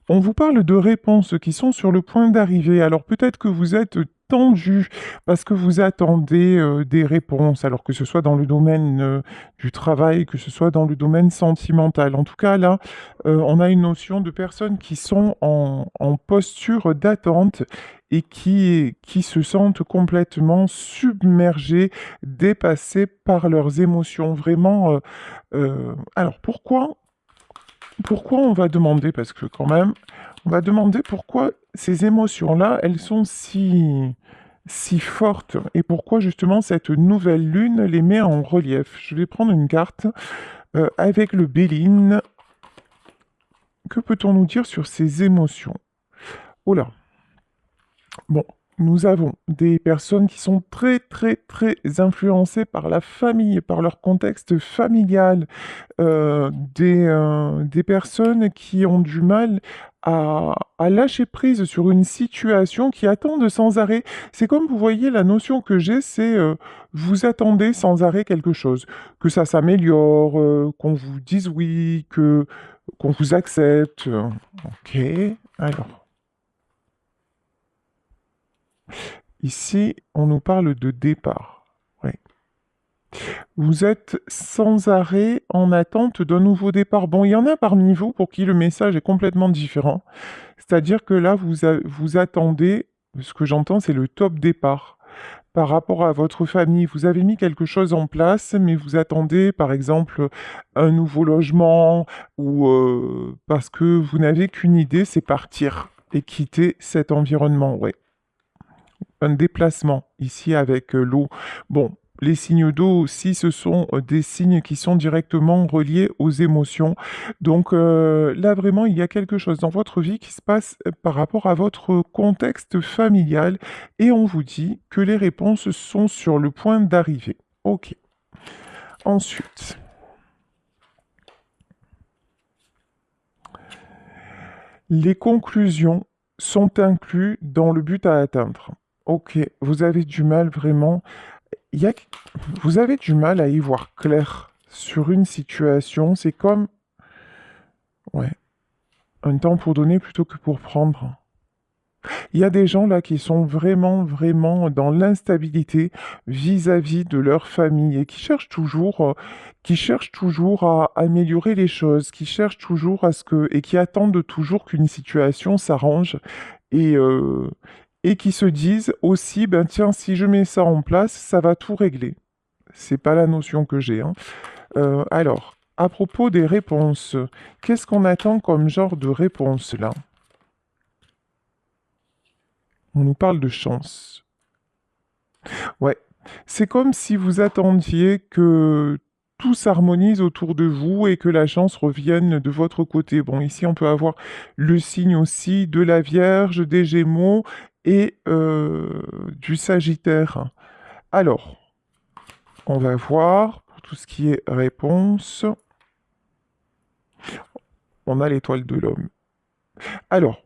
On vous parle de réponses qui sont sur le point d'arriver. Alors peut-être que vous êtes tendu parce que vous attendez des réponses, alors que ce soit dans le domaine du travail, que ce soit dans le domaine sentimental. En tout cas, là, on a une notion de personnes qui sont en posture d'attente et qui se sentent complètement submergées, dépassées par leurs émotions. Vraiment, alors pourquoi on va demander, parce que quand même, on va demander pourquoi ces émotions-là, elles sont si fortes et pourquoi justement cette nouvelle lune les met en relief. Je vais prendre une carte avec le Béline. Que peut-on nous dire sur ces émotions? Oh là, bon, nous avons des personnes qui sont très très très influencées par la famille, par leur contexte familial, des personnes qui ont du mal à lâcher prise sur une situation, qui attendent sans arrêt. C'est comme, vous voyez, la notion que j'ai, c'est vous attendez sans arrêt quelque chose, que ça s'améliore, qu'on vous dise oui, qu'on vous accepte. Ok, alors, ici, on nous parle de départ. Ouais. Vous êtes sans arrêt en attente d'un nouveau départ. Bon, il y en a parmi vous pour qui le message est complètement différent. C'est-à-dire que là, vous attendez, ce que j'entends, c'est le top départ. Par rapport à votre famille, vous avez mis quelque chose en place, mais vous attendez, par exemple, un nouveau logement, ou parce que vous n'avez qu'une idée, c'est partir et quitter cet environnement. Ouais, un déplacement ici avec l'eau. Bon, les signes d'eau aussi, ce sont des signes qui sont directement reliés aux émotions. Donc là, vraiment, il y a quelque chose dans votre vie qui se passe par rapport à votre contexte familial et on vous dit que les réponses sont sur le point d'arriver. Ok. Ensuite, les conclusions sont incluses dans le but à atteindre. Ok, vous avez du mal vraiment. Il y a... Vous avez du mal à y voir clair sur une situation. C'est comme, ouais, un temps pour donner plutôt que pour prendre. Il y a des gens là qui sont vraiment, vraiment dans l'instabilité vis-à-vis de leur famille et qui cherchent toujours à améliorer les choses, qui cherchent toujours à ce que, et qui attendent toujours qu'une situation s'arrange et, euh, et qui se disent aussi, ben tiens, si je mets ça en place, ça va tout régler. C'est pas la notion que j'ai, hein. Alors, à propos des réponses, qu'est-ce qu'on attend comme genre de réponse là? On nous parle de chance. Ouais, c'est comme si vous attendiez que tout s'harmonise autour de vous et que la chance revienne de votre côté. Bon, ici, on peut avoir le signe aussi de la Vierge, des Gémeaux et du Sagittaire. Alors, on va voir pour tout ce qui est réponse. On a l'étoile de l'homme. Alors,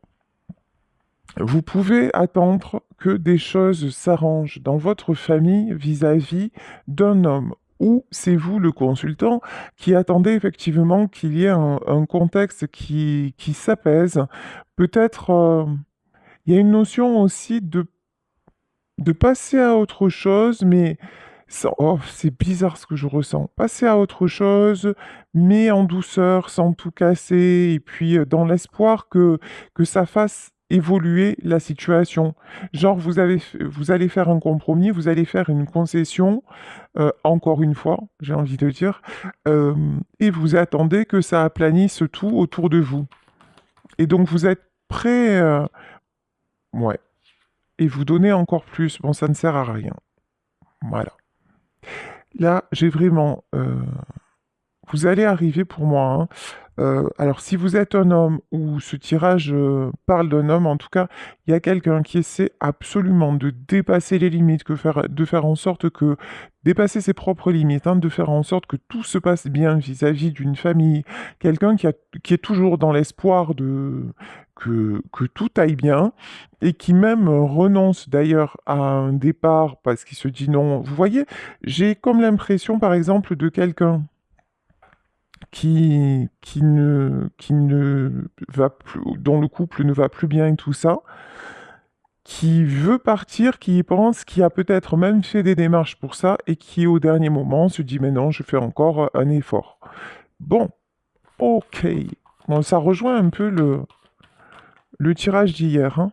vous pouvez attendre que des choses s'arrangent dans votre famille vis-à-vis d'un homme. Ou c'est vous, le consultant, qui attendez effectivement qu'il y ait un contexte qui s'apaise. Peut-être, il y a une notion aussi de passer à autre chose, mais oh, c'est bizarre ce que je ressens. Passer à autre chose, mais en douceur, sans tout casser, et puis dans l'espoir que ça fasse évoluer la situation. Genre, vous allez faire un compromis, vous allez faire une concession, encore une fois, j'ai envie de dire, euh, et vous attendez que ça aplanisse tout autour de vous. Et donc, vous êtes prêt, ouais, et vous donnez encore plus. Bon, ça ne sert à rien. Voilà. Là, j'ai vraiment... vous allez arriver pour moi, hein. Alors, si vous êtes un homme ou ce tirage parle d'un homme, en tout cas, il y a quelqu'un qui essaie absolument de dépasser les limites, de faire en sorte que... Dépasser ses propres limites, hein, de faire en sorte que tout se passe bien vis-à-vis d'une famille. Quelqu'un qui est toujours dans l'espoir que tout aille bien et qui même renonce d'ailleurs à un départ parce qu'il se dit non. Vous voyez, j'ai comme l'impression, par exemple, de quelqu'un qui ne va plus, dont le couple ne va plus bien et tout ça, qui veut partir, qui y pense, qui a peut-être même fait des démarches pour ça et qui au dernier moment se dit mais non, je fais encore un effort. Bon, ok. Bon, ça rejoint un peu le tirage d'hier, hein.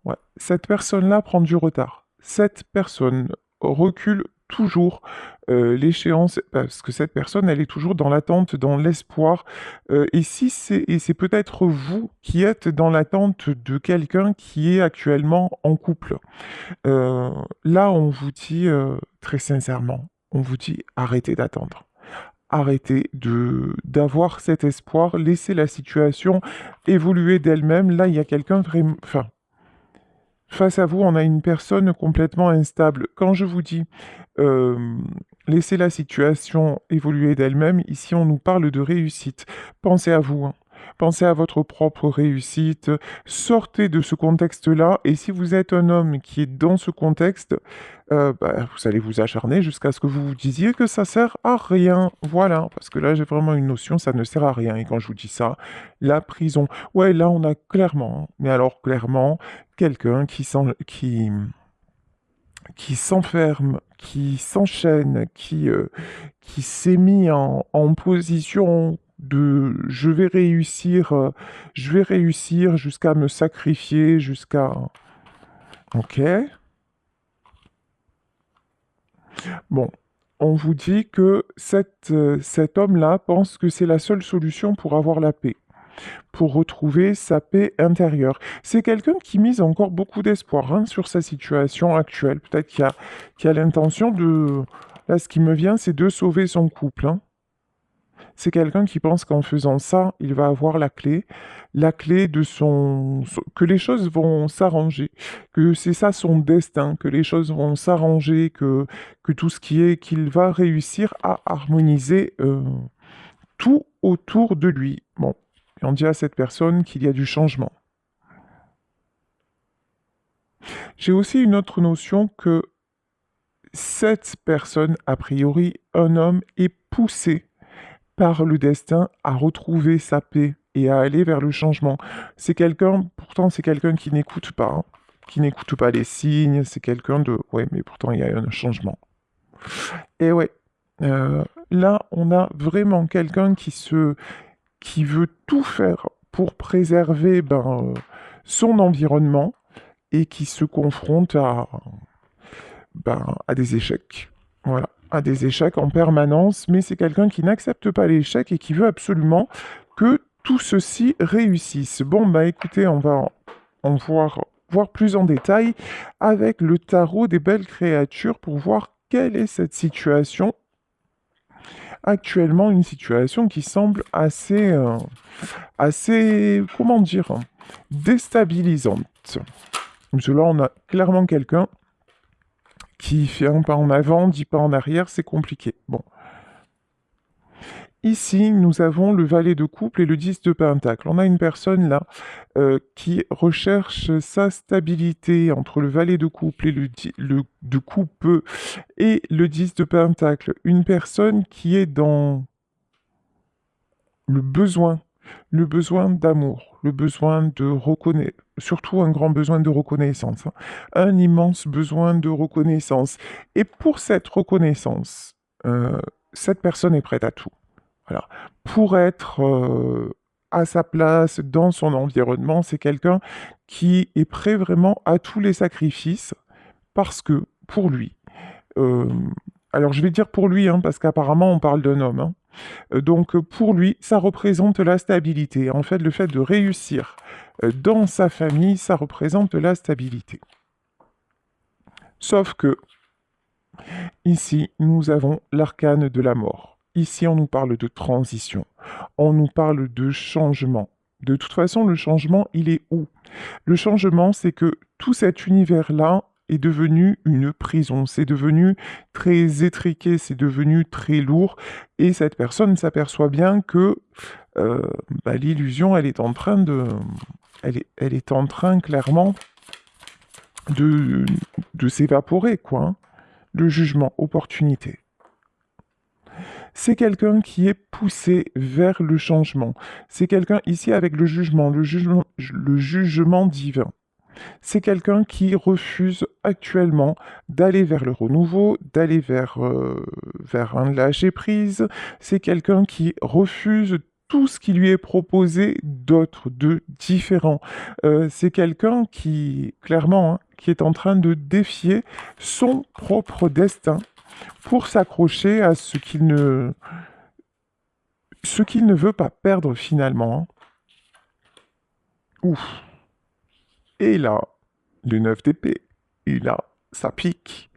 Ouais. Cette personne-là prend du retard. Cette personne recule toujours l'échéance parce que cette personne, elle est toujours dans l'attente, dans l'espoir. Et c'est peut-être vous qui êtes dans l'attente de quelqu'un qui est actuellement en couple. Euh, Là, on vous dit très sincèrement, on vous dit arrêtez d'attendre. Arrêtez d'avoir cet espoir, laissez la situation évoluer d'elle-même. Là, il y a quelqu'un vraiment, enfin, face à vous, on a une personne complètement instable. Quand je vous dis euh, laissez la situation évoluer d'elle-même, ici on nous parle de réussite. Pensez à vous, hein. Pensez à votre propre réussite. Sortez de ce contexte-là. Et si vous êtes un homme qui est dans ce contexte, bah, vous allez vous acharner jusqu'à ce que vous vous disiez que ça sert à rien. Voilà, parce que là j'ai vraiment une notion, ça ne sert à rien. Et quand je vous dis ça, la prison. Ouais, là on a clairement, mais alors clairement, quelqu'un qui s'enferme, qui s'enchaîne, qui s'est mis en position de je vais réussir jusqu'à me sacrifier, jusqu'à... Ok. Bon, on vous dit que cet homme-là pense que c'est la seule solution pour avoir la paix, pour retrouver sa paix intérieure. C'est quelqu'un qui mise encore beaucoup d'espoir hein, sur sa situation actuelle. Peut-être qu'il a l'intention de... Là, ce qui me vient, c'est de sauver son couple, hein. C'est quelqu'un qui pense qu'en faisant ça, il va avoir la clé de que les choses vont s'arranger, que c'est ça son destin, que les choses vont s'arranger, que tout ce qui est, qu'il va réussir à harmoniser tout autour de lui. Bon, et on dit à cette personne qu'il y a du changement. J'ai aussi une autre notion que cette personne, a priori, un homme, est poussé par le destin à retrouver sa paix et à aller vers le changement. Pourtant, c'est quelqu'un qui n'écoute pas, hein, qui n'écoute pas les signes, c'est quelqu'un de... Ouais, mais pourtant, il y a un changement. Et ouais, là, on a vraiment quelqu'un qui veut tout faire pour préserver son environnement et qui se confronte à des échecs. Voilà, à des échecs en permanence, mais c'est quelqu'un qui n'accepte pas l'échec et qui veut absolument que tout ceci réussisse. Bon, bah écoutez, on va voir plus en détail avec le tarot des belles créatures pour voir quelle est cette situation. Actuellement, une situation qui semble comment dire, déstabilisante. Parce que là, on a clairement quelqu'un qui fait un pas en avant, 10 pas en arrière, c'est compliqué. Bon. Ici, nous avons le valet de couple et le 10 de pentacle. On a une personne là qui recherche sa stabilité entre le valet de couple et le de coupe et le 10 de pentacle. Une personne qui est dans le besoin d'amour, le besoin de reconnaître, surtout un grand besoin de reconnaissance, hein. Un immense besoin de reconnaissance. Et pour cette reconnaissance, cette personne est prête à tout. Voilà. Pour être à sa place dans son environnement, c'est quelqu'un qui est prêt vraiment à tous les sacrifices parce que pour lui, euh, alors je vais dire pour lui, hein, parce qu'apparemment on parle d'un homme, hein. Donc pour lui, ça représente la stabilité. En fait, le fait de réussir dans sa famille, ça représente la stabilité. Sauf que ici, nous avons l'arcane de la mort. Ici, on nous parle de transition. On nous parle de changement. De toute façon, le changement, il est où? Le changement, c'est que tout cet univers-là est devenu une prison. C'est devenu très étriqué, c'est devenu très lourd. Et cette personne s'aperçoit bien que l'illusion, elle est en train de... Elle est en train, clairement, de, de s'évaporer, quoi, hein. Le jugement, opportunité. C'est quelqu'un qui est poussé vers le changement. C'est quelqu'un ici avec le jugement divin. C'est quelqu'un qui refuse actuellement d'aller vers le renouveau, d'aller vers un lâcher-prise. C'est quelqu'un qui refuse tout ce qui lui est proposé d'autre, de différent. C'est quelqu'un qui, clairement, hein, qui est en train de défier son propre destin pour s'accrocher à ce qu'il ne veut pas perdre finalement, hein. Ouf. Et là, le 9 d'épée, et là, ça pique.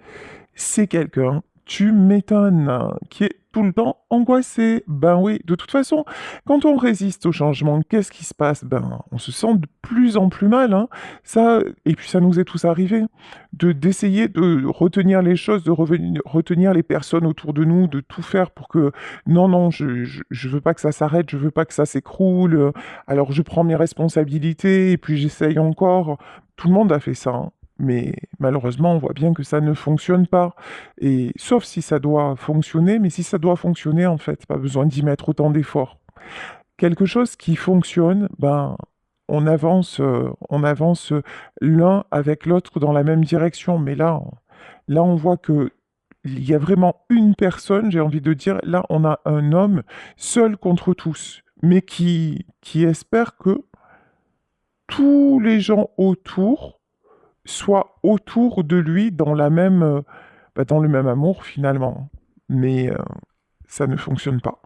C'est quelqu'un, tu m'étonnes, hein, qui est tout le temps angoissé. Ben oui, de toute façon, quand on résiste au changement, qu'est-ce qui se passe? Ben, on se sent de plus en plus mal, hein. Ça, et puis ça nous est tous arrivé, d'essayer de retenir les choses, retenir les personnes autour de nous, de tout faire pour que, non, non, je veux pas que ça s'arrête, je veux pas que ça s'écroule, alors je prends mes responsabilités, et puis j'essaye encore. Tout le monde a fait ça, hein. Mais malheureusement, on voit bien que ça ne fonctionne pas. Et sauf si ça doit fonctionner, mais si ça doit fonctionner, en fait, pas besoin d'y mettre autant d'efforts. Quelque chose qui fonctionne, ben, on avance l'un avec l'autre dans la même direction. Mais là, on voit que il y a vraiment une personne, j'ai envie de dire, là, on a un homme seul contre tous, mais qui espère que tous les gens autour soit autour de lui dans dans le même amour finalement. Mais ça ne fonctionne pas.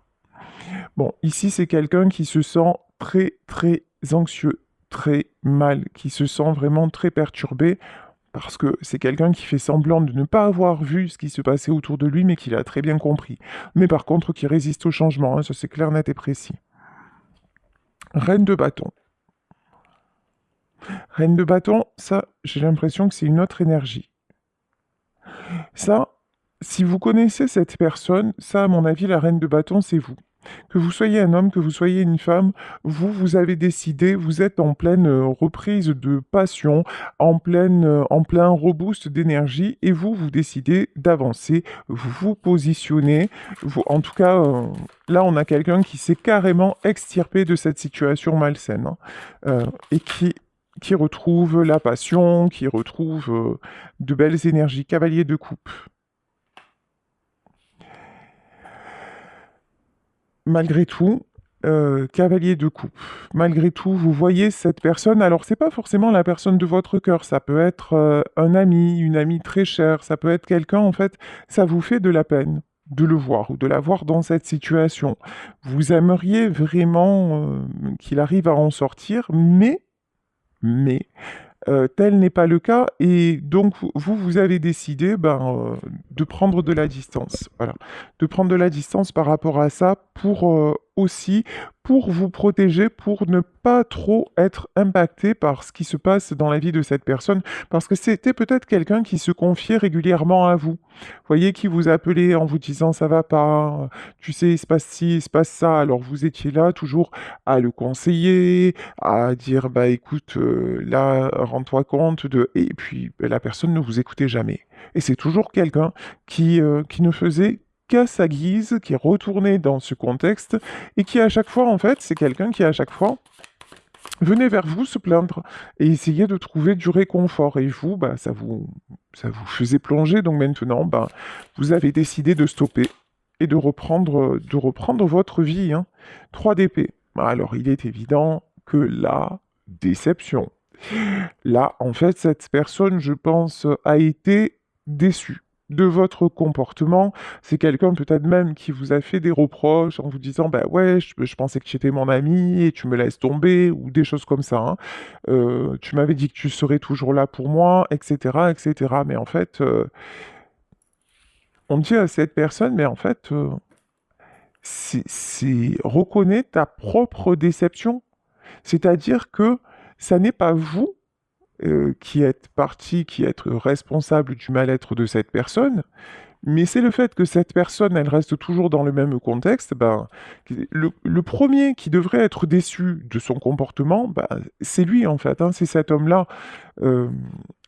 Bon, ici c'est quelqu'un qui se sent très très anxieux, très mal, qui se sent vraiment très perturbé parce que c'est quelqu'un qui fait semblant de ne pas avoir vu ce qui se passait autour de lui, mais qui l'a très bien compris. Mais par contre, qui résiste au changement, hein, ça c'est clair, net et précis. Reine de bâton. Reine de bâton, ça, j'ai l'impression que c'est une autre énergie. Ça, si vous connaissez cette personne, ça, à mon avis, la reine de bâton, c'est vous. Que vous soyez un homme, que vous soyez une femme, vous avez décidé, vous êtes en pleine reprise de passion, en plein reboost d'énergie, et vous décidez d'avancer, vous vous positionnez. En tout cas, là, on a quelqu'un qui s'est carrément extirpé de cette situation malsaine, hein, et qui retrouve la passion, qui retrouve de belles énergies. Cavalier de coupe. Malgré tout, cavalier de coupe. Malgré tout, vous voyez cette personne. Alors, c'est pas forcément la personne de votre cœur. Ça peut être un ami, une amie très chère. Ça peut être quelqu'un, en fait, ça vous fait de la peine de le voir ou de la voir dans cette situation. Vous aimeriez vraiment qu'il arrive à en sortir, mais tel n'est pas le cas et donc vous avez décidé de prendre de la distance. Voilà. De prendre de la distance par rapport à ça pour aussi pour vous protéger, pour ne pas trop être impacté par ce qui se passe dans la vie de cette personne, parce que c'était peut-être quelqu'un qui se confiait régulièrement à vous. Vous voyez, qui vous appelait en vous disant ça va pas, tu sais, il se passe ci, il se passe ça. Alors vous étiez là toujours à le conseiller, à dire bah écoute, là, rends-toi compte de. Et puis la personne ne vous écoutait jamais. Et c'est toujours quelqu'un qui ne faisait qu'à sa guise, qui retournait dans ce contexte, et qui à chaque fois, en fait, c'est quelqu'un qui à chaque fois venait vers vous se plaindre et essayait de trouver du réconfort. Et vous, bah, ça vous faisait plonger. Donc maintenant, bah, vous avez décidé de stopper et de reprendre votre vie, hein. 3 d'épée. Alors, il est évident que la déception. Là, en fait, cette personne, je pense, a été déçue de votre comportement. C'est quelqu'un peut-être même qui vous a fait des reproches en vous disant bah ouais, je pensais que tu étais mon ami et tu me laisses tomber ou des choses comme ça, hein. Tu m'avais dit que tu serais toujours là pour moi, etc., etc. Mais en fait, on dit à cette personne, mais en fait, reconnais ta propre déception. C'est-à-dire que ça n'est pas vous qui êtes parti, qui êtes responsable du mal-être de cette personne, mais c'est le fait que cette personne, elle reste toujours dans le même contexte, ben, le premier qui devrait être déçu de son comportement, ben, c'est lui en fait, hein, c'est cet homme-là. Euh,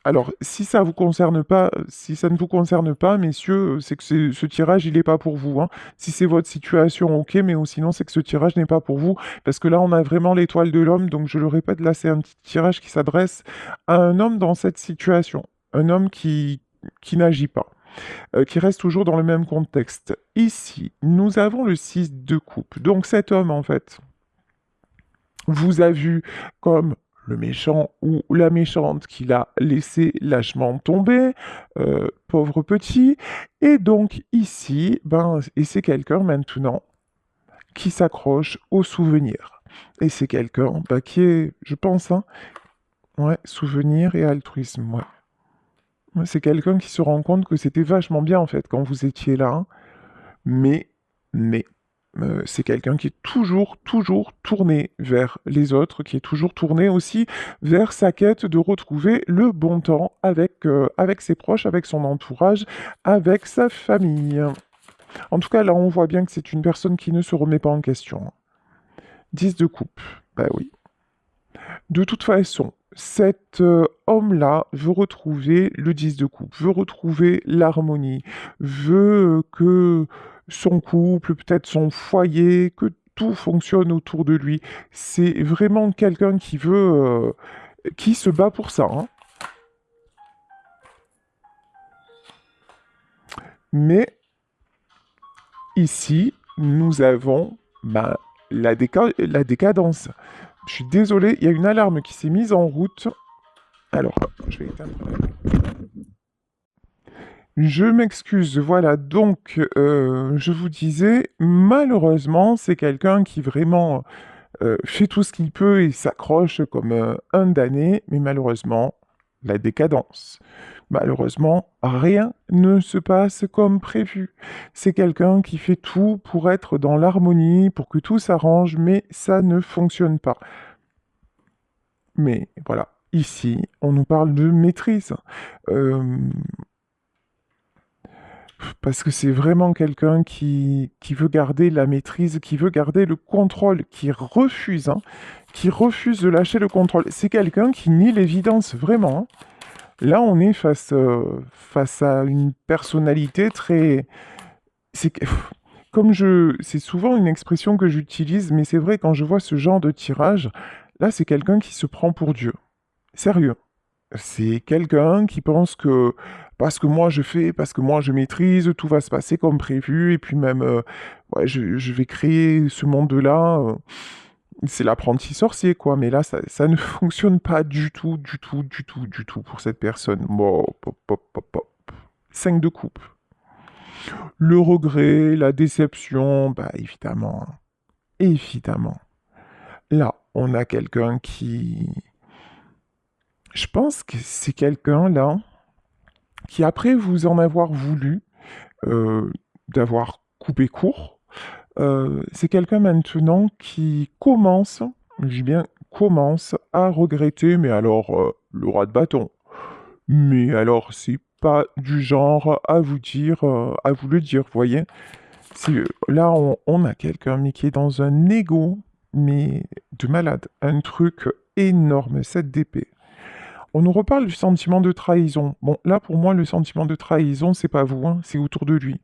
Alors, si ça vous concerne pas, si ça ne vous concerne pas, messieurs, c'est que ce tirage, il n'est pas pour vous, hein. Si c'est votre situation, ok, mais sinon, c'est que ce tirage n'est pas pour vous, parce que là, on a vraiment l'étoile de l'homme, donc je le répète, là, c'est un petit tirage qui s'adresse à un homme dans cette situation, un homme qui n'agit pas, qui reste toujours dans le même contexte. Ici, nous avons le 6 de coupe, donc cet homme, en fait, vous a vu comme le méchant ou la méchante qui l'a laissé lâchement tomber, pauvre petit. Et donc ici, ben, et c'est quelqu'un maintenant qui s'accroche aux souvenirs. Et c'est quelqu'un bah, qui est, je pense, hein, ouais, souvenir et altruisme, ouais. Ouais, c'est quelqu'un qui se rend compte que c'était vachement bien en fait quand vous étiez là, hein. mais, mais, c'est quelqu'un qui est toujours, toujours tourné vers les autres, qui est toujours tourné aussi vers sa quête de retrouver le bon temps avec ses proches, avec son entourage, avec sa famille. En tout cas, là, on voit bien que c'est une personne qui ne se remet pas en question. 10 de coupe, bah oui. De toute façon, cet homme-là veut retrouver le 10 de coupe, veut retrouver l'harmonie, veut que son couple, peut-être son foyer, que tout fonctionne autour de lui. C'est vraiment quelqu'un qui se bat pour ça, hein. Mais ici, nous avons bah, la décadence. Je suis désolé, il y a une alarme qui s'est mise en route. Alors, je vais éteindre la... Je m'excuse, voilà, donc je vous disais, malheureusement, c'est quelqu'un qui vraiment fait tout ce qu'il peut et s'accroche comme un damné, mais malheureusement, la décadence. Malheureusement, rien ne se passe comme prévu. C'est quelqu'un qui fait tout pour être dans l'harmonie, pour que tout s'arrange, mais ça ne fonctionne pas. Mais voilà, ici, on nous parle de maîtrise. Euh, Parce que c'est vraiment quelqu'un qui veut garder la maîtrise, qui veut garder le contrôle, qui refuse, hein, qui refuse de lâcher le contrôle. C'est quelqu'un qui nie l'évidence, vraiment, hein. Là, on est face à une personnalité très... C'est c'est souvent une expression que j'utilise, mais c'est vrai, quand je vois ce genre de tirage, là, c'est quelqu'un qui se prend pour Dieu. Sérieux. C'est quelqu'un qui pense que parce que moi je fais, parce que moi je maîtrise, tout va se passer comme prévu, et puis même, ouais, je vais créer ce monde-là. C'est l'apprenti sorcier, quoi. Mais là, ça ne fonctionne pas du tout, du tout, du tout, du tout pour cette personne. Bon, pop, pop, pop, pop. 5 de coupe. Le regret, la déception, bah évidemment, hein. Évidemment. Là, on a quelqu'un qui... Je pense que c'est quelqu'un, là, qui après vous en avoir voulu, d'avoir coupé court, c'est quelqu'un maintenant qui commence, je dis bien commence, à regretter, mais alors le roi de bâton. Mais alors c'est pas du genre à vous dire, à vous le dire, vous voyez. Là on a quelqu'un mais qui est dans un ego, mais de malade, un truc énorme, cette d'épée. On nous reparle du sentiment de trahison. Bon, là, pour moi, le sentiment de trahison, c'est pas vous, hein, c'est autour de lui.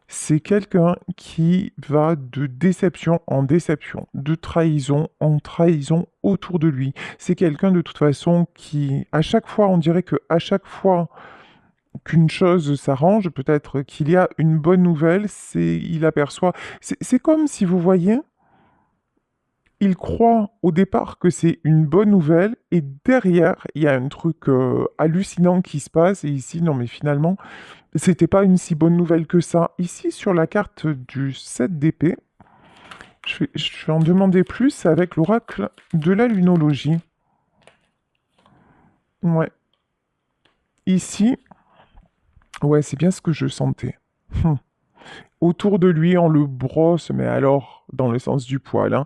C'est quelqu'un qui va de déception en déception, de trahison en trahison autour de lui. C'est quelqu'un, de toute façon, qui, à chaque fois, on dirait que à chaque fois qu'une chose s'arrange, peut-être qu'il y a une bonne nouvelle, il aperçoit. C'est comme si vous voyez, il croit au départ que c'est une bonne nouvelle et derrière, il y a un truc hallucinant qui se passe et ici, non mais finalement, c'était pas une si bonne nouvelle que ça. Ici, sur la carte du 7 d'épée, je vais en demander plus avec l'oracle de la lunologie. Ouais. Ici, ouais, c'est bien ce que je sentais. Autour de lui, on le brosse, mais alors, dans le sens du poil, hein,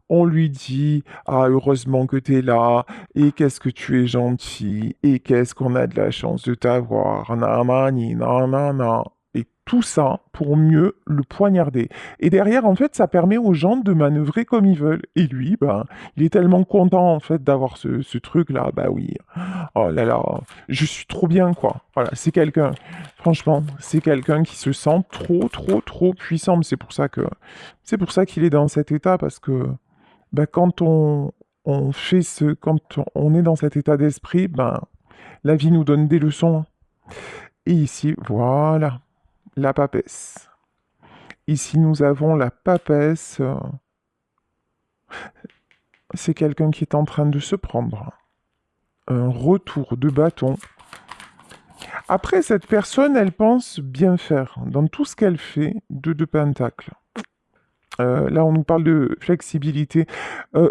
on lui dit, ah, heureusement que t'es là, et qu'est-ce que tu es gentil, et qu'est-ce qu'on a de la chance de t'avoir, nanani, nanana. Et tout ça pour mieux le poignarder. Et derrière, en fait, ça permet aux gens de manœuvrer comme ils veulent. Et lui, ben, il est tellement content, en fait, d'avoir ce truc-là, bah oui. Oh là là, je suis trop bien, quoi. Voilà, c'est quelqu'un, franchement, c'est quelqu'un qui se sent trop, trop, trop puissant. C'est pour ça qu'il est dans cet état, parce que bah, quand on est dans cet état d'esprit, ben, la vie nous donne des leçons. Et ici, voilà, la papesse. Ici, nous avons la papesse. C'est quelqu'un qui est en train de se prendre un retour de bâton. Après, cette personne, elle pense bien faire dans tout ce qu'elle fait de pentacle. Là, on nous parle de flexibilité.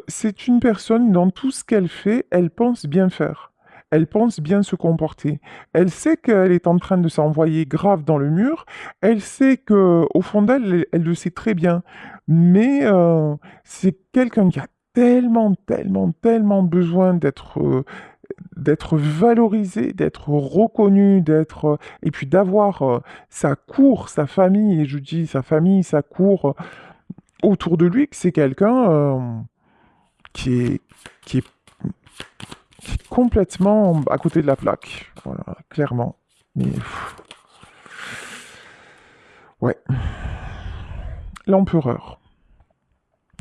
C'est une personne, dans tout ce qu'elle fait, elle pense bien faire. Elle pense bien se comporter. Elle sait qu'elle est en train de s'envoyer grave dans le mur. Elle sait que, au fond d'elle, elle le sait très bien. Mais c'est quelqu'un qui a tellement, tellement, tellement besoin d'être valorisé, d'être reconnu, et puis d'avoir sa cour, sa famille, et je dis sa famille, sa cour autour de lui, que c'est quelqu'un qui est, qui est, qui est complètement à côté de la plaque. Voilà, clairement. Mais ouais. L'empereur.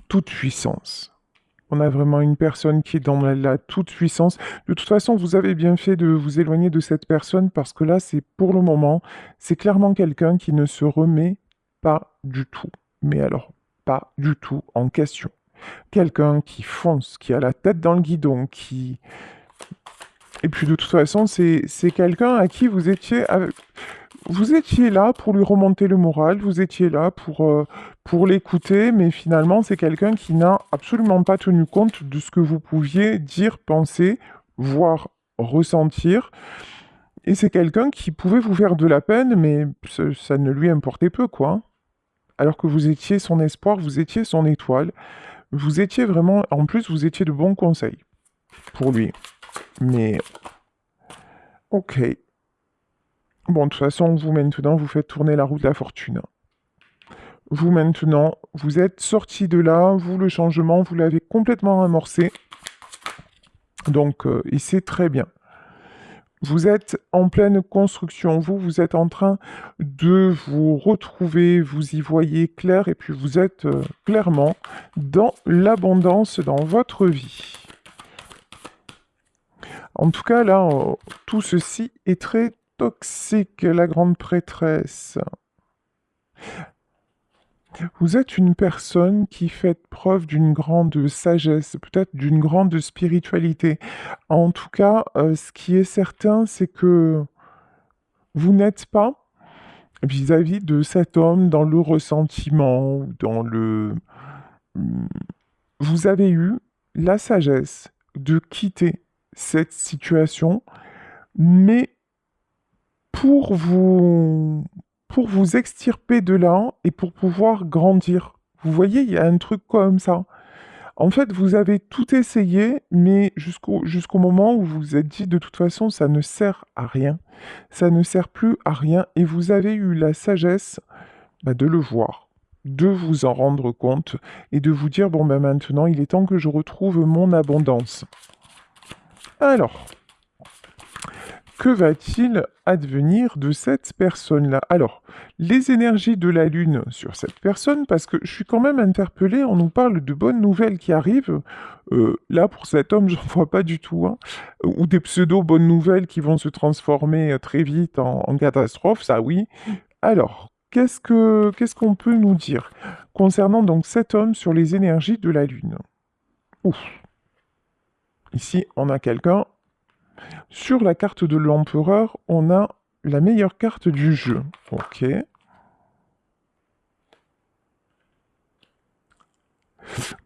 Toute puissance. On a vraiment une personne qui est dans la toute-puissance. De toute façon, vous avez bien fait de vous éloigner de cette personne parce que là, c'est pour le moment, c'est clairement quelqu'un qui ne se remet pas du tout. Mais alors, pas du tout en question. Quelqu'un qui fonce, qui a la tête dans le guidon, qui... Et puis de toute façon, c'est quelqu'un à qui vous étiez là pour lui remonter le moral, vous étiez là pour l'écouter, mais finalement, c'est quelqu'un qui n'a absolument pas tenu compte de ce que vous pouviez dire, penser, voir, ressentir. Et c'est quelqu'un qui pouvait vous faire de la peine, mais ça ne lui importait peu, quoi. Alors que vous étiez son espoir, vous étiez son étoile, vous étiez vraiment, en plus, vous étiez de bons conseils pour lui. Mais, ok. Bon, de toute façon, vous maintenant, vous faites tourner la roue de la fortune. Vous maintenant, vous êtes sorti de là, vous, le changement, vous l'avez complètement amorcé. Donc, et c'est très bien. Vous êtes en pleine construction, vous êtes en train de vous retrouver, vous y voyez clair, et puis vous êtes clairement dans l'abondance dans votre vie. En tout cas, là, tout ceci est très toxique, la grande prêtresse. Vous êtes une personne qui fait preuve d'une grande sagesse, peut-être d'une grande spiritualité. En tout cas, ce qui est certain, c'est que vous n'êtes pas vis-à-vis de cet homme dans le ressentiment, ou dans le... Vous avez eu la sagesse de quitter cette situation, mais pour vous, pour vous extirper de là et pour pouvoir grandir. Vous voyez, il y a un truc comme ça. En fait, vous avez tout essayé, mais jusqu'au moment où vous vous êtes dit, de toute façon, ça ne sert à rien. Ça ne sert plus à rien. Et vous avez eu la sagesse de le voir, de vous en rendre compte et de vous dire, bon, ben maintenant, il est temps que je retrouve mon abondance. Alors, que va-t-il advenir de cette personne-là? Alors, les énergies de la Lune sur cette personne, parce que je suis quand même interpellé, on nous parle de bonnes nouvelles qui arrivent. Là, pour cet homme, j'en vois pas du tout, hein. Ou des pseudo-bonnes nouvelles qui vont se transformer très vite en catastrophe, ça oui. Alors, qu'est-ce qu'on peut nous dire concernant donc cet homme sur les énergies de la Lune? Ouf. Ici, on a quelqu'un. Sur la carte de l'empereur, on a la meilleure carte du jeu. Ok.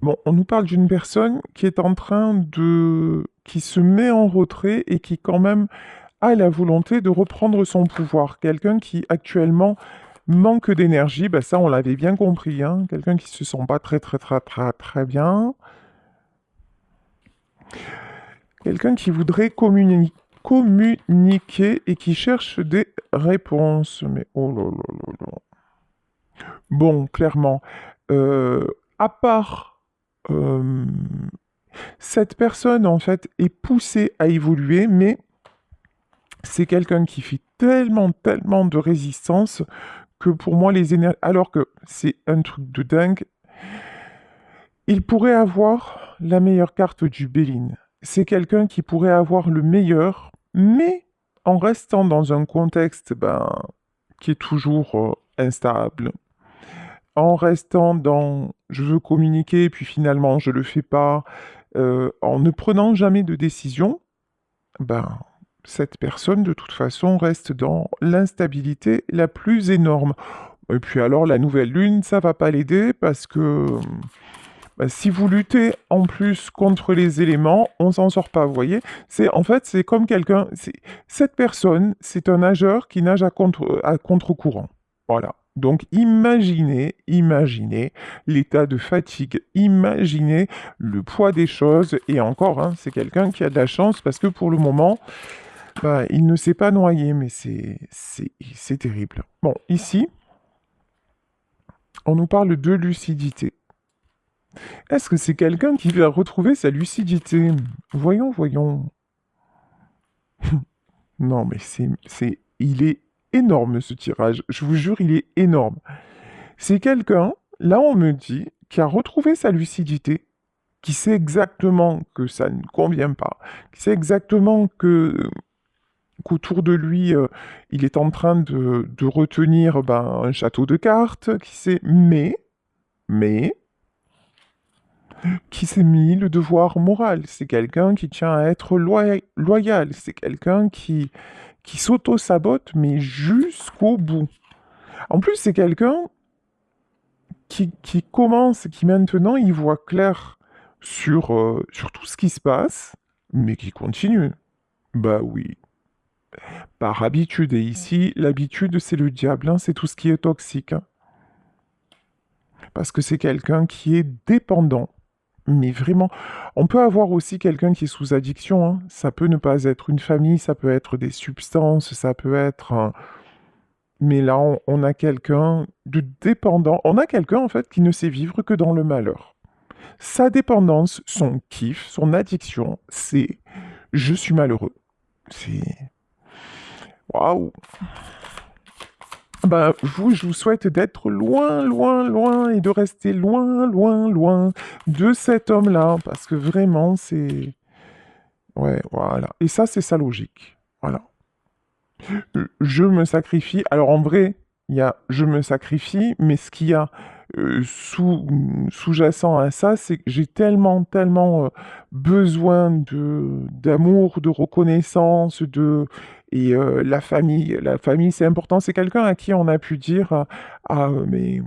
Bon, on nous parle d'une personne qui est en train de... qui se met en retrait et qui quand même a la volonté de reprendre son pouvoir. Quelqu'un qui actuellement manque d'énergie, ben ça on l'avait bien compris, hein. Quelqu'un qui se sent pas très très très très très bien. Quelqu'un qui voudrait communiquer et qui cherche des réponses. Mais oh là là là là. Bon, clairement, à part... euh, Cette personne, en fait, est poussée à évoluer, mais c'est quelqu'un qui fait tellement, tellement de résistance que pour moi, les énergies... Alors que c'est un truc de dingue, il pourrait avoir la meilleure carte du Béline. C'est quelqu'un qui pourrait avoir le meilleur, mais en restant dans un contexte qui est toujours instable, en restant dans je veux communiquer, puis finalement je le fais pas, en ne prenant jamais de décision, ben, cette personne de toute façon reste dans l'instabilité la plus énorme. Et puis alors la nouvelle lune, ça va pas l'aider parce que si vous luttez en plus contre les éléments, on s'en sort pas, vous voyez. C'est comme quelqu'un, cette personne, c'est un nageur qui nage à contre-courant. Voilà. Donc imaginez l'état de fatigue, imaginez le poids des choses, et encore, hein, c'est quelqu'un qui a de la chance parce que pour le moment, il ne s'est pas noyé, mais c'est terrible. Bon, ici, on nous parle de lucidité. Est-ce que c'est quelqu'un qui va retrouver sa lucidité? Voyons, voyons. Non, mais il est énorme ce tirage. Je vous jure, il est énorme. C'est quelqu'un, là on me dit, qui a retrouvé sa lucidité, qui sait exactement que ça ne convient pas, qui sait exactement qu'autour de lui, il est en train de retenir un château de cartes, qui sait, mais, qui s'est mis le devoir moral. C'est quelqu'un qui tient à être loyal. C'est quelqu'un qui s'auto-sabote, mais jusqu'au bout. En plus, c'est quelqu'un qui commence, qui maintenant, il voit clair sur tout ce qui se passe, mais qui continue. Bah oui, par habitude. Et ici, l'habitude, c'est le diable, hein, c'est tout ce qui est toxique, hein. Parce que c'est quelqu'un qui est dépendant. Mais vraiment, on peut avoir aussi quelqu'un qui est sous addiction, hein. Ça peut ne pas être une famille, ça peut être des substances, ça peut être... Mais là, on a quelqu'un de dépendant. On a quelqu'un, en fait, qui ne sait vivre que dans le malheur. Sa dépendance, son kiff, son addiction, c'est je suis malheureux. C'est... Waouh! Je vous souhaite d'être loin, loin, loin et de rester loin, loin, loin de cet homme-là, parce que vraiment, c'est... Ouais, voilà. Et ça, c'est sa logique. Voilà. Je me sacrifie. Alors, en vrai, il y a je me sacrifie, mais ce qu'il y a sous-jacent à ça, c'est que j'ai tellement, tellement besoin d'amour, de reconnaissance, et la famille, c'est important. C'est quelqu'un à qui on a pu dire, mais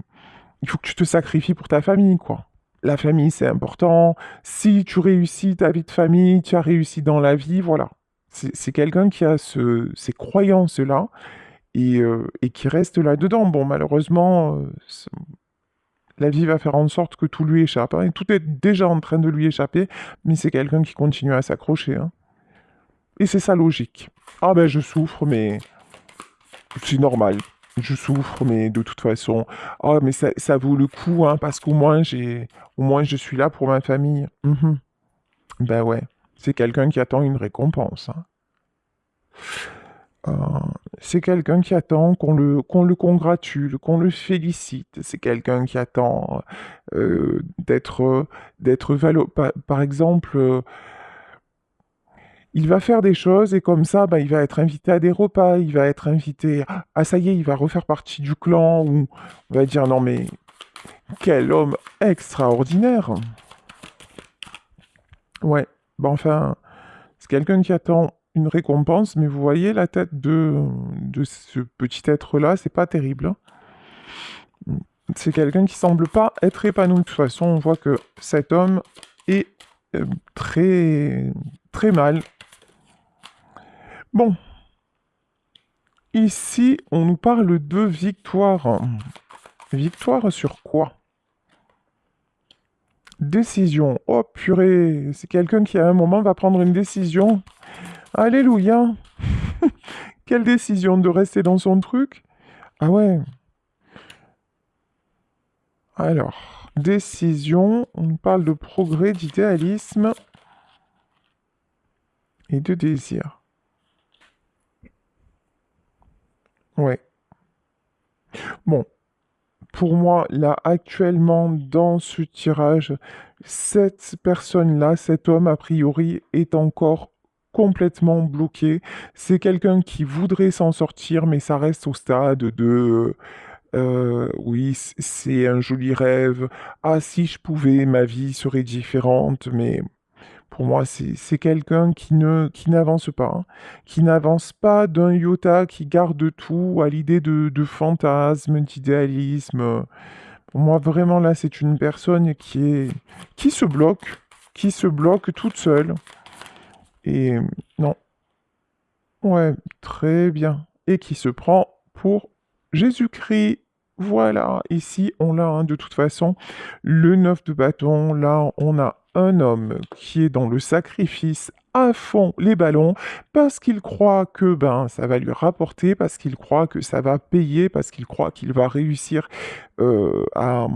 il faut que tu te sacrifies pour ta famille, quoi. La famille, c'est important. Si tu réussis ta vie de famille, tu as réussi dans la vie, voilà. C'est quelqu'un qui a ces croyances-là et qui reste là-dedans. Bon, malheureusement, la vie va faire en sorte que tout lui échappe, hein, et tout est déjà en train de lui échapper, mais c'est quelqu'un qui continue à s'accrocher, hein. Et c'est sa logique. Ah ben, je souffre, mais c'est normal. Je souffre, mais de toute façon, ah mais ça vaut le coup, hein, parce au moins je suis là pour ma famille. Mhm. Ben ouais, c'est quelqu'un qui attend une récompense, hein. Euh, c'est quelqu'un qui attend qu'on le congratule, qu'on le félicite. C'est quelqu'un qui attend d'être par exemple, il va faire des choses et comme ça, il va être invité à des repas, il va être invité... Ah, ça y est, il va refaire partie du clan, ou on va dire, non mais, quel homme extraordinaire! Ouais, enfin, c'est quelqu'un qui attend une récompense, mais vous voyez la tête de ce petit être-là, c'est pas terrible, hein. C'est quelqu'un qui semble pas être épanoui. De toute façon, on voit que cet homme est très, très mal. Bon, ici, on nous parle de victoire. Victoire sur quoi? Décision. Oh purée, c'est quelqu'un qui à un moment va prendre une décision. Alléluia. Quelle décision? De rester dans son truc? Ah ouais. Alors, décision, on parle de progrès, d'idéalisme et de désir. Ouais. Bon, pour moi, là, actuellement, dans ce tirage, cette personne-là, cet homme, a priori, est encore complètement bloqué. C'est quelqu'un qui voudrait s'en sortir, mais ça reste au stade de oui, c'est un joli rêve. Ah, si je pouvais, ma vie serait différente, mais pour moi, c'est quelqu'un qui n'avance pas, hein, qui n'avance pas d'un iota, qui garde tout à l'idée de fantasme, d'idéalisme. Pour moi, vraiment, là, c'est une personne qui qui se bloque toute seule. Et non, ouais, très bien. Et qui se prend pour Jésus-Christ. Voilà, ici on l'a, hein, de toute façon. Le 9 de bâton, là on a un homme qui est dans le sacrifice à fond les ballons parce qu'il croit que ben ça va lui rapporter, parce qu'il croit que ça va payer, parce qu'il croit qu'il va réussir à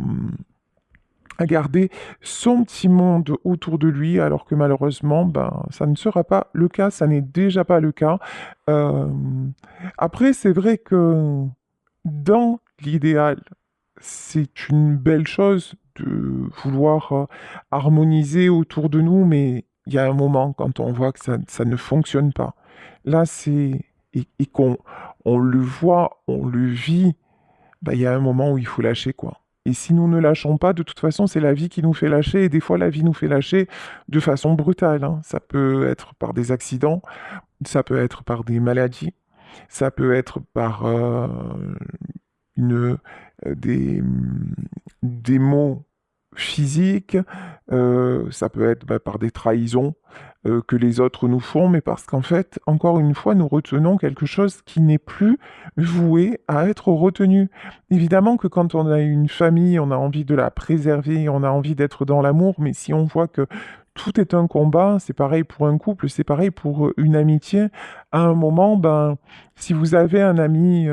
garder son petit monde autour de lui, alors que malheureusement, ben, ça ne sera pas le cas, ça n'est déjà pas le cas. Euh, Après, c'est vrai que dans l'idéal, c'est une belle chose de vouloir harmoniser autour de nous, mais il y a un moment quand on voit que ça ne fonctionne pas. Là, c'est... Et qu'on on le voit, on le vit, bah, il y a un moment où il faut lâcher, quoi. Et si nous ne lâchons pas, de toute façon, c'est la vie qui nous fait lâcher. Et des fois, la vie nous fait lâcher de façon brutale, hein. Ça peut être par des accidents, ça peut être par des maladies, ça peut être par une, des maux physiques, ça peut être bah, par des trahisons que les autres nous font, mais parce qu'en fait, encore une fois, nous retenons quelque chose qui n'est plus voué à être retenu. Évidemment que quand on a une famille, on a envie de la préserver, on a envie d'être dans l'amour, mais si on voit que tout est un combat, c'est pareil pour un couple, c'est pareil pour une amitié. À un moment, ben, si vous avez un ami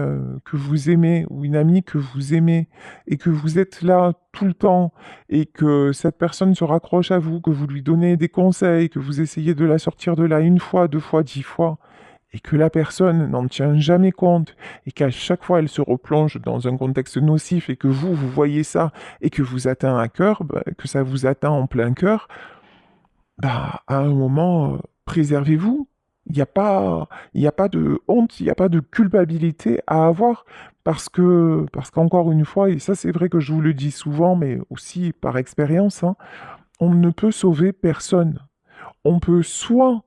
que vous aimez ou une amie que vous aimez et que vous êtes là tout le temps et que cette personne se raccroche à vous, que vous lui donnez des conseils, que vous essayez de la sortir de là une fois, deux fois, 10 fois, et que la personne n'en tient jamais compte et qu'à chaque fois elle se replonge dans un contexte nocif et que vous voyez ça et que vous atteint à cœur, bah, que ça vous atteint en plein cœur, bah, à un moment, préservez-vous. Il y a pas de honte, il n'y a pas de culpabilité à avoir parce qu'encore une fois, et ça c'est vrai que je vous le dis souvent, mais aussi par expérience, hein, on ne peut sauver personne. On peut soit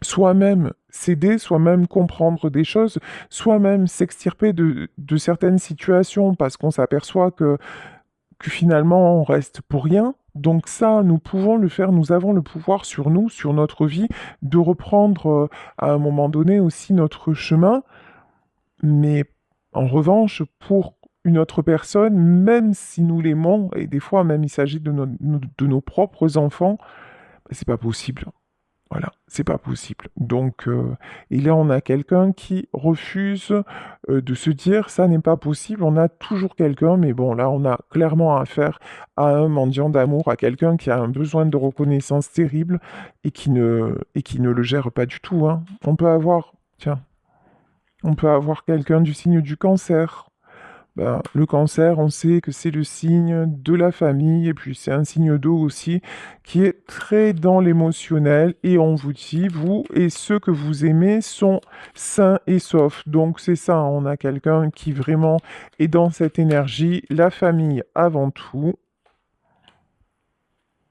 soi-même s'aider, soi-même comprendre des choses, soi-même s'extirper de certaines situations parce qu'on s'aperçoit que finalement on reste pour rien. Donc ça, nous pouvons le faire, nous avons le pouvoir sur nous, sur notre vie, de reprendre à un moment donné aussi notre chemin. Mais en revanche, pour une autre personne, même si nous l'aimons, et des fois même il s'agit de nos propres enfants, bah, c'est pas possible. Voilà, c'est pas possible. Donc, et là, on a quelqu'un qui refuse de se dire ça n'est pas possible. On a toujours quelqu'un, mais bon, là, on a clairement affaire à un mendiant d'amour, à quelqu'un qui a un besoin de reconnaissance terrible et qui ne le gère pas du tout, hein. On peut avoir, tiens, on peut avoir quelqu'un du signe du cancer. Ben, le cancer, on sait que c'est le signe de la famille, et puis c'est un signe d'eau aussi, qui est très dans l'émotionnel, et on vous dit, vous et ceux que vous aimez sont sains et saufs. Donc c'est ça, on a quelqu'un qui vraiment est dans cette énergie, la famille avant tout,